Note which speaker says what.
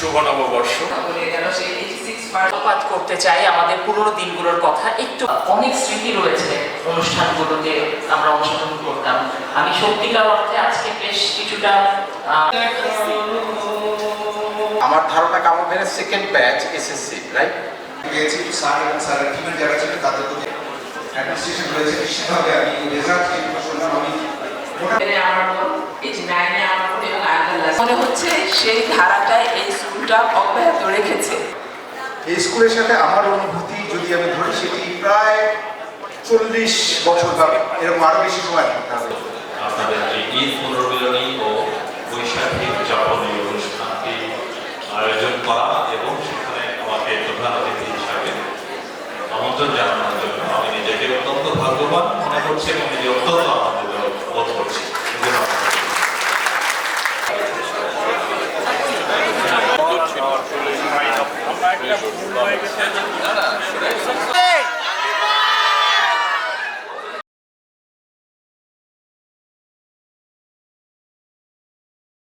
Speaker 1: শুভ নববর্ষ।
Speaker 2: আলোকপাত করতে চাই আমাদের পুরনো দিনগুলোর কথা। একটু অনেক স্মৃতি রয়েছে অনুষ্ঠানগুলোতে আমরা অংশগ্রহণ করতাম। আমি সত্যিকার অর্থে আজকে বেশ কিছুটা
Speaker 3: আমার ধারণা কামাবের সেকেন্ড ব্যাচ এসএসসি রাইট
Speaker 4: পেয়েছি। স্যার এবং স্যারের টিমের যারা ছিলেন তাদের প্রতি অ্যাডমিনিস্ট্রেশন রয়েছে। নিশ্চিতভাবে আমি রেজাল্ট শুনলাম, আমি
Speaker 2: মনে হচ্ছে সেই ধারাটায় এই স্কুলটা অব্যাহত রেখেছে।
Speaker 4: এই স্কুলের সাথে আমার অনুভূতি যদি আমি ধরি সেটি প্রায় 40 বছর বা এরকম আরো বেশি সময় থাকতে হবে।
Speaker 1: আপনাদের এই ঈদ পুনর্মিলনী ও বৈশাখী উদযাপনী অনুষ্ঠানটি আয়োজন করা এবং সেখানে আমাকে প্রধান অতিথি হিসাবে আমন্ত্রণ জানানোর জন্য আমি নিজেকে অত্যন্ত ভাগ্যবান মনে করছি এবং নিজে অত্যন্ত আনন্দিত বোধ করছি।
Speaker 5: আমরা একটা ভুল হয়ে গেছে।